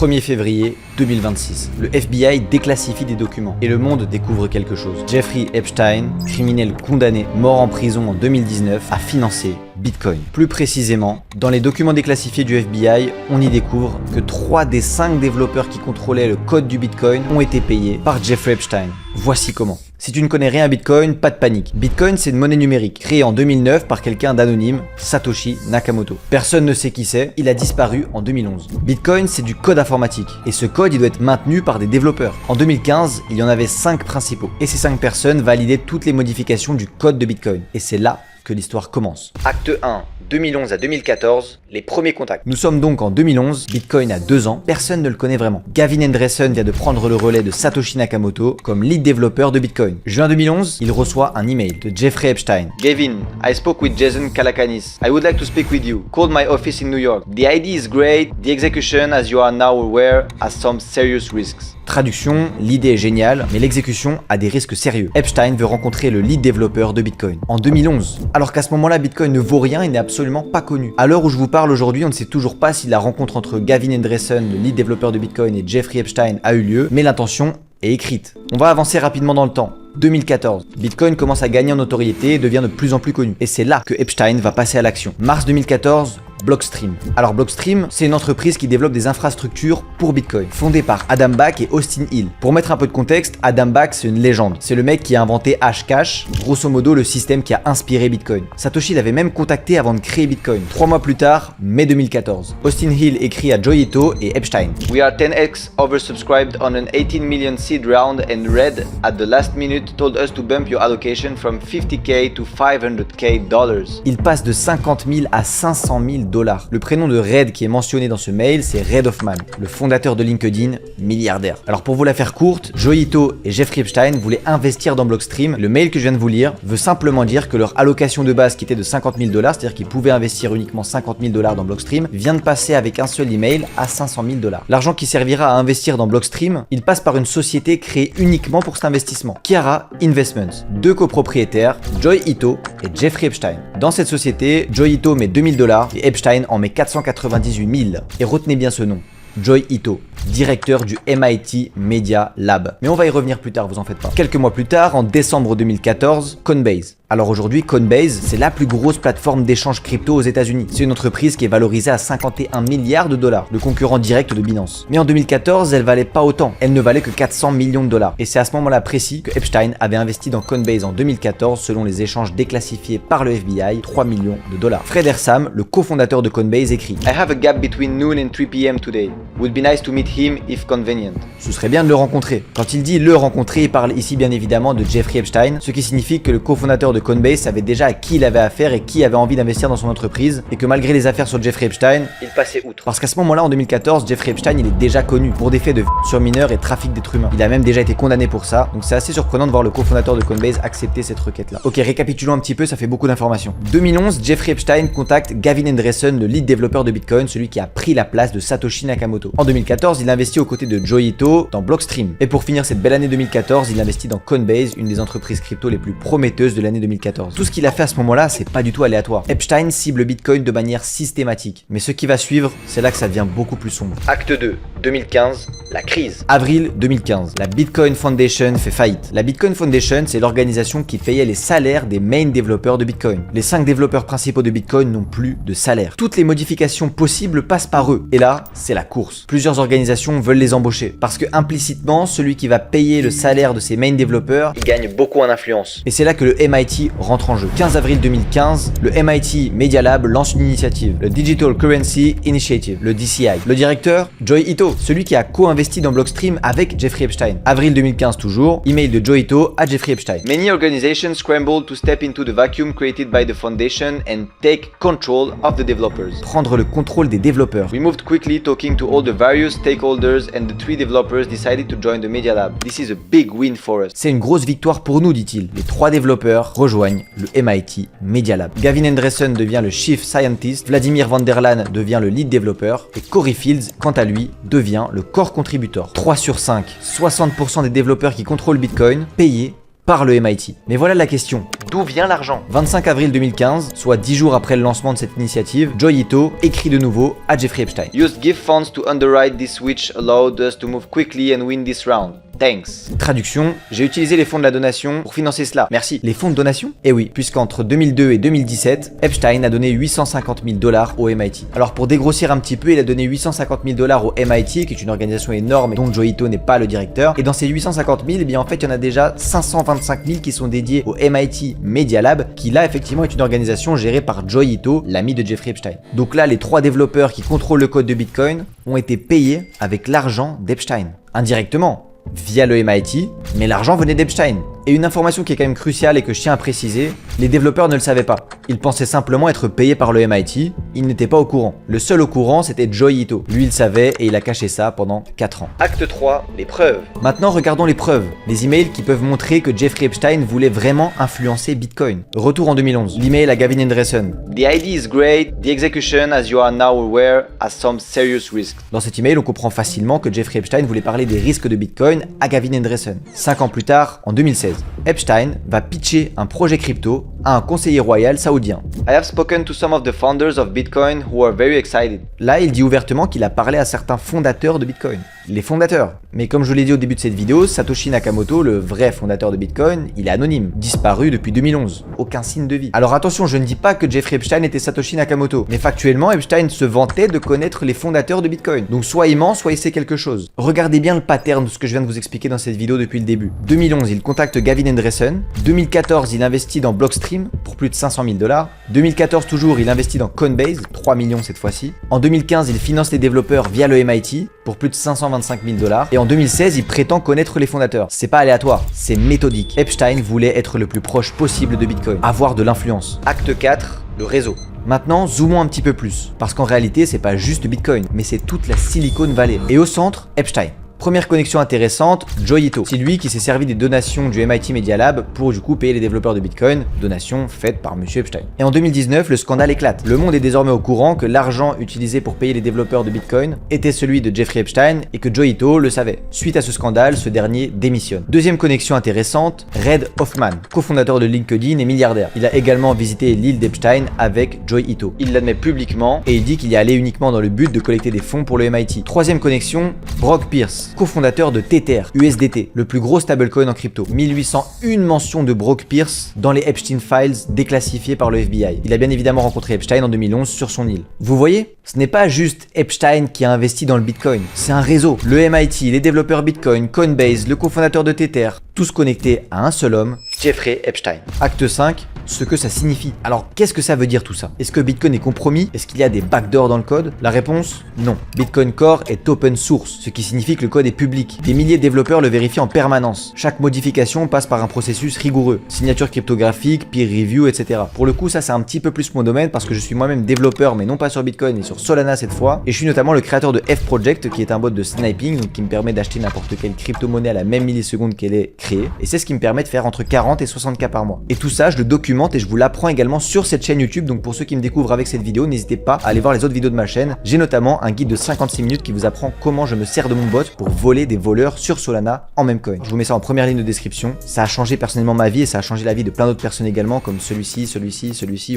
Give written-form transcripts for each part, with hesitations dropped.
1er février 2026. Le FBI déclassifie des documents et le monde découvre quelque chose. Jeffrey Epstein, criminel condamné, mort en prison en 2019, a financé Bitcoin. Plus précisément, dans les documents déclassifiés du FBI, on y découvre que 3 des 5 développeurs qui contrôlaient le code du Bitcoin ont été payés par Jeffrey Epstein. Voici comment. Si tu ne connais rien à Bitcoin, pas de panique. Bitcoin, c'est une monnaie numérique créée en 2009 par quelqu'un d'anonyme, Satoshi Nakamoto. Personne ne sait qui c'est, il a disparu en 2011. Bitcoin, c'est du code informatique et ce code, il doit être maintenu par des développeurs. En 2015, il y en avait 5 principaux et ces 5 personnes validaient toutes les modifications du code de Bitcoin. Et c'est là que l'histoire commence. Acte 1, 2011 à 2014, les premiers contacts. Nous sommes donc en 2011, Bitcoin a 2 ans, personne ne le connaît vraiment. Gavin Andresen vient de prendre le relais de Satoshi Nakamoto comme lead développeur de Bitcoin. Juin 2011, il reçoit un email de Jeffrey Epstein. Gavin, I spoke with Jason Calacanis. I would like to speak with you. Called my office in New York. The idea is great. The execution, as you are now aware, has some serious risks. Traduction, l'idée est géniale, mais l'exécution a des risques sérieux. Epstein veut rencontrer le lead développeur de Bitcoin. En 2011, alors qu'à ce moment-là, Bitcoin ne vaut rien et n'est absolument pas connu. À l'heure où je vous parle aujourd'hui, on ne sait toujours pas si la rencontre entre Gavin Andresen, le lead développeur de Bitcoin, et Jeffrey Epstein a eu lieu, mais l'intention est écrite. On va avancer rapidement dans le temps. 2014, Bitcoin commence à gagner en notoriété et devient de plus en plus connu. Et c'est là que Epstein va passer à l'action. Mars 2014, Blockstream. Alors Blockstream, c'est une entreprise qui développe des infrastructures pour Bitcoin, fondée par Adam Back et Austin Hill. Pour mettre un peu de contexte, Adam Back, c'est une légende. C'est le mec qui a inventé Hashcash, grosso modo le système qui a inspiré Bitcoin. Satoshi l'avait même contacté avant de créer Bitcoin. 3 mois plus tard, mai 2014, Austin Hill écrit à Joe Ito et Epstein. We are 10x oversubscribed on an 18 million seed round and Red at the last minute told us to bump your allocation from 50k to 500k dollars. Il passe de 50 000 à 500 000 dollars. Le prénom de Red qui est mentionné dans ce mail, c'est Reid Hoffman, le fondateur de LinkedIn, milliardaire. Alors pour vous la faire courte, Joe Ito et Jeffrey Epstein voulaient investir dans Blockstream. Le mail que je viens de vous lire veut simplement dire que leur allocation de base qui était de 50 000 dollars, c'est-à-dire qu'ils pouvaient investir uniquement 50 000 dollars dans Blockstream, vient de passer avec un seul email à 500 000 dollars. L'argent qui servira à investir dans Blockstream, il passe par une société créée uniquement pour cet investissement, Kiara Investments. 2 copropriétaires, Joe Ito et Jeffrey Epstein. Dans cette société, Joe Ito met 2000 dollars et Epstein en met 498 000. Et retenez bien ce nom. Joe Ito, directeur du MIT Media Lab. Mais on va y revenir plus tard, vous en faites pas. Quelques mois plus tard, en décembre 2014, Coinbase. Alors aujourd'hui, Coinbase, c'est la plus grosse plateforme d'échange crypto aux États-Unis. C'est une entreprise qui est valorisée à 51 milliards de dollars, le concurrent direct de Binance. Mais en 2014, elle valait pas autant. Elle ne valait que 400 millions de dollars. Et c'est à ce moment-là précis que Epstein avait investi dans Coinbase en 2014, selon les échanges déclassifiés par le FBI, 3 millions de dollars. Fred Ersam, le cofondateur de Coinbase, écrit I have a gap between noon and 3 p.m. today. Would be nice to meet him if convenient. Ce serait bien de le rencontrer. Quand il dit le rencontrer, il parle ici bien évidemment de Jeffrey Epstein, ce qui signifie que le cofondateur de Coinbase savait déjà à qui il avait affaire et qui avait envie d'investir dans son entreprise, et que malgré les affaires sur Jeffrey Epstein, il passait outre. Parce qu'à ce moment-là, en 2014, Jeffrey Epstein, il est déjà connu pour des faits de sur mineurs et trafic d'êtres humains. Il a même déjà été condamné pour ça, donc c'est assez surprenant de voir le cofondateur de Coinbase accepter cette requête-là. Ok, récapitulons un petit peu, ça fait beaucoup d'informations. 2011, Jeffrey Epstein contacte Gavin Andresen, le lead développeur de Bitcoin, celui qui a pris la place de Satoshi Nakamoto. En 2014, il investit aux côtés de Joe Ito dans Blockstream. Et pour finir cette belle année 2014, il investit dans Coinbase, une des entreprises crypto les plus prometteuses de l'année 2014. Tout ce qu'il a fait à ce moment-là, c'est pas du tout aléatoire. Epstein cible Bitcoin de manière systématique. Mais ce qui va suivre, c'est là que ça devient beaucoup plus sombre. Acte 2, 2015, la crise. Avril 2015, la Bitcoin Foundation fait faillite. La Bitcoin Foundation, c'est l'organisation qui payait les salaires des main développeurs de Bitcoin. Les 5 développeurs principaux de Bitcoin n'ont plus de salaire. Toutes les modifications possibles passent par eux. Et là, c'est la course. Plusieurs organisations veulent les embaucher. Parce que implicitement, celui qui va payer le salaire de ces main développeurs, il gagne beaucoup en influence. Et c'est là que le MIT rentre en jeu. 15 avril 2015, le MIT Media Lab lance une initiative, le Digital Currency Initiative, le DCI. Le directeur, Joe Ito, celui qui a co-investi dans Blockstream avec Jeffrey Epstein. Avril 2015 toujours, email de Joe Ito à Jeffrey Epstein. Many organizations scrambled to step into the vacuum created by the foundation and take control of the developers. Prendre le contrôle des développeurs. We moved quickly talking to all the various stakeholders and the 3 developers decided to join the Media Lab. This is a big win for us. C'est une grosse victoire pour nous, dit-il. Les 3 développeurs rejoignent le MIT Media Lab. Gavin Andresen devient le Chief Scientist, Vladimir Van der Laan devient le Lead Développeur et Corey Fields, quant à lui, devient le Core Contributor. 3 sur 5, 60% des développeurs qui contrôlent Bitcoin, payés par le MIT. Mais voilà la question. D'où vient l'argent? 25 avril 2015, soit 10 jours après le lancement de cette initiative, Joi Ito écrit de nouveau à Jeffrey Epstein. Used gift funds to underwrite this which allowed us to move quickly and win this round. Thanks. Traduction, j'ai utilisé les fonds de la donation pour financer cela. Merci. Les fonds de donation? Eh oui, puisqu'entre 2002 et 2017, Epstein a donné 850 000 $ au MIT. Alors pour dégrossir un petit peu, il a donné 850 000 $ au MIT, qui est une organisation énorme et dont Joi Ito n'est pas le directeur. Et dans ces 850 000, eh bien en fait, il y en a déjà 525 000 qui sont dédiés au MIT Media Lab, qui là effectivement est une organisation gérée par Joi Ito, l'ami de Jeffrey Epstein. Donc là, les 3 développeurs qui contrôlent le code de Bitcoin ont été payés avec l'argent d'Epstein. Indirectement, via le MIT, mais l'argent venait d'Epstein. Et une information qui est quand même cruciale et que je tiens à préciser, les développeurs ne le savaient pas. Ils pensaient simplement être payés par le MIT, ils n'étaient pas au courant. Le seul au courant, c'était Joi Ito. Lui, il savait et il a caché ça pendant 4 ans. Acte 3, les preuves. Maintenant, regardons les preuves. Les emails qui peuvent montrer que Jeffrey Epstein voulait vraiment influencer Bitcoin. Retour en 2011. L'email à Gavin Andresen. The idea is great, the execution, as you are now aware, has some serious risks. Dans cet email, on comprend facilement que Jeffrey Epstein voulait parler des risques de Bitcoin à Gavin Andresen. 5 ans plus tard, en 2016. Epstein va pitcher un projet crypto à un conseiller royal saoudien. I have spoken to some of the founders of Bitcoin who are very excited. Là, il dit ouvertement qu'il a parlé à certains fondateurs de Bitcoin. Les fondateurs. Mais comme je l'ai dit au début de cette vidéo, Satoshi Nakamoto, le vrai fondateur de Bitcoin, il est anonyme, disparu depuis 2011. Aucun signe de vie. Alors attention, je ne dis pas que Jeffrey Epstein était Satoshi Nakamoto, mais factuellement, Epstein se vantait de connaître les fondateurs de Bitcoin. Donc soit il ment, soit il sait quelque chose. Regardez bien le pattern de ce que je viens de vous expliquer dans cette vidéo depuis le début. 2011, il contacte Gavin Andresen. 2014, il investit dans Blockstream pour plus de 500 000 $. 2014 toujours, il investit dans Coinbase, 3 millions cette fois-ci. En 2015, il finance les développeurs via le MIT pour plus de 525 000 $. Et en 2016, il prétend connaître les fondateurs. C'est pas aléatoire, c'est méthodique. Epstein voulait être le plus proche possible de Bitcoin, avoir de l'influence. Acte 4, le réseau. Maintenant, zoomons un petit peu plus, parce qu'en réalité, c'est pas juste Bitcoin, mais c'est toute la Silicon Valley. Et au centre, Epstein. Première connexion intéressante, Joi Ito. C'est lui qui s'est servi des donations du MIT Media Lab pour du coup payer les développeurs de Bitcoin, donations faites par Monsieur Epstein. Et en 2019, le scandale éclate. Le monde est désormais au courant que l'argent utilisé pour payer les développeurs de Bitcoin était celui de Jeffrey Epstein et que Joi Ito le savait. Suite à ce scandale, ce dernier démissionne. Deuxième connexion intéressante, Reid Hoffman, cofondateur de LinkedIn et milliardaire. Il a également visité l'île d'Epstein avec Joi Ito. Il l'admet publiquement et il dit qu'il y allait uniquement dans le but de collecter des fonds pour le MIT. Troisième connexion, Brock Pierce, cofondateur de Tether, USDT, le plus gros stablecoin en crypto. 1801 mentions de Brock Pierce dans les Epstein Files déclassifiés par le FBI. Il a bien évidemment rencontré Epstein en 2011 sur son île. Vous voyez, ce n'est pas juste Epstein qui a investi dans le Bitcoin, c'est un réseau. Le MIT, les développeurs Bitcoin, Coinbase, le cofondateur de Tether, tous connectés à un seul homme, Jeffrey Epstein. Acte 5, ce que ça signifie. Alors, qu'est-ce que ça veut dire tout ça? Est-ce que Bitcoin est compromis? Est-ce qu'il y a des backdoors dans le code? La réponse, non. Bitcoin Core est open source, ce qui signifie que le code est public. Des milliers de développeurs le vérifient en permanence. Chaque modification passe par un processus rigoureux. Signature cryptographique, peer review, etc. Pour le coup, ça c'est un petit peu plus mon domaine parce que je suis moi-même développeur, mais non pas sur Bitcoin, mais sur Solana cette fois. Et je suis notamment le créateur de F-Project, qui est un bot de sniping, donc qui me permet d'acheter n'importe quelle crypto-monnaie à la même milliseconde qu'elle est créée. Et c'est ce qui me permet de faire entre 40 et 60K par mois. Et tout ça, je le documente et je vous l'apprends également sur cette chaîne YouTube. Donc pour ceux qui me découvrent avec cette vidéo, n'hésitez pas à aller voir les autres vidéos de ma chaîne. J'ai notamment un guide de 56 minutes qui vous apprend comment je me sers de mon bot pour voler des voleurs sur Solana en même coin. Je vous mets ça en première ligne de description. Ça a changé personnellement ma vie et ça a changé la vie de plein d'autres personnes également, comme celui-ci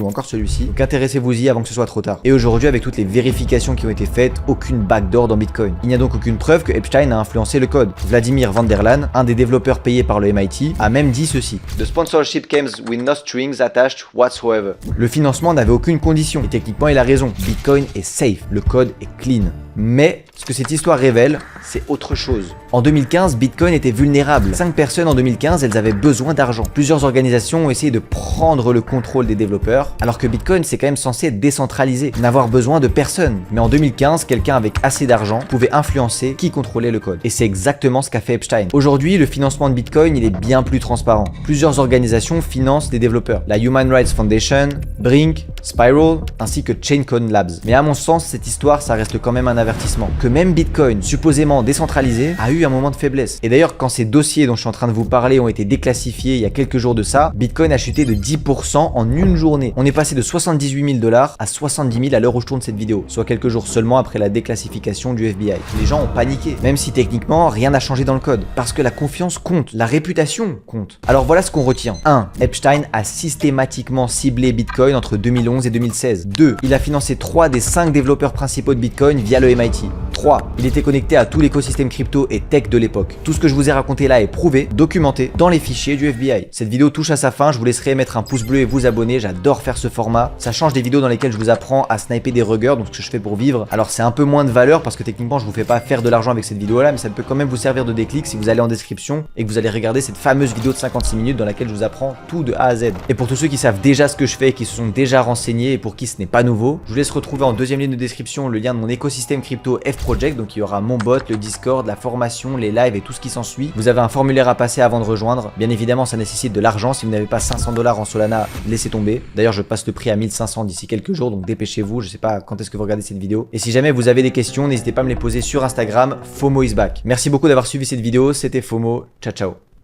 ou encore celui-ci. Donc intéressez-vous-y avant que ce soit trop tard. Et aujourd'hui, avec toutes les vérifications qui ont été faites, aucune backdoor dans Bitcoin. Il n'y a donc aucune preuve que Epstein a influencé le code. Vladimir van der Laan, un des développeurs payés par le MIT, a même dit ceci. The sponsorship comes with no strings attached whatsoever. Le financement n'avait aucune condition. Et techniquement, il a raison. Bitcoin est safe. Le code est clean. Mais ce que cette histoire révèle, c'est autre chose. En 2015, Bitcoin était vulnérable. 5 personnes en 2015, elles avaient besoin d'argent. Plusieurs organisations ont essayé de prendre le contrôle des développeurs, alors que Bitcoin, c'est quand même censé être décentralisé, n'avoir besoin de personne. Mais en 2015, quelqu'un avec assez d'argent pouvait influencer qui contrôlait le code. Et c'est exactement ce qu'a fait Epstein. Aujourd'hui, le financement de Bitcoin, il est bien plus transparent. Plusieurs organisations financent des développeurs. La Human Rights Foundation, Brink, Spiral ainsi que Chaincoin Labs. Mais à mon sens, cette histoire, ça reste quand même un avertissement. Que même Bitcoin, supposément décentralisé, a eu un moment de faiblesse. Et d'ailleurs, quand ces dossiers dont je suis en train de vous parler ont été déclassifiés il y a quelques jours de ça, Bitcoin a chuté de 10% en une journée. On est passé de 78 000 $ à 70 000 à l'heure où je tourne cette vidéo, soit quelques jours seulement après la déclassification du FBI. Les gens ont paniqué, même si techniquement rien n'a changé dans le code, parce que la confiance compte, la réputation compte. Alors voilà ce qu'on retient. 1. Epstein a systématiquement ciblé Bitcoin entre 2011 et 2016. 2. Il a financé 3 des 5 développeurs principaux de Bitcoin via le MIT. 3. Il était connecté à tout l'écosystème crypto et tech de l'époque. Tout ce que je vous ai raconté là est prouvé, documenté dans les fichiers du FBI. Cette vidéo touche à sa fin, je vous laisserai mettre un pouce bleu et vous abonner, j'adore faire ce format. Ça change des vidéos dans lesquelles je vous apprends à sniper des ruggers, donc ce que je fais pour vivre. Alors c'est un peu moins de valeur parce que techniquement je vous fais pas faire de l'argent avec cette vidéo là, mais ça peut quand même vous servir de déclic si vous allez en description et que vous allez regarder cette fameuse vidéo de 56 minutes dans laquelle je vous apprends tout de A à Z. Et pour tous ceux qui savent déjà ce que je fais et qui se sont déjà renseignés et pour qui ce n'est pas nouveau, je vous laisse retrouver en deuxième ligne de description le lien de mon écosystème crypto F-Project, donc il y aura mon bot, le Discord, la formation, les lives et tout ce qui s'ensuit. Vous avez un formulaire à passer avant de rejoindre. Bien évidemment, ça nécessite de l'argent. Si vous n'avez pas 500 $ en Solana, laissez tomber. D'ailleurs, je passe le prix à 1500 d'ici quelques jours, donc dépêchez-vous. Je sais pas quand est-ce que vous regardez cette vidéo. Et si jamais vous avez des questions, n'hésitez pas à me les poser sur Instagram. FOMO is back. Merci beaucoup d'avoir suivi cette vidéo. C'était FOMO. Ciao, ciao.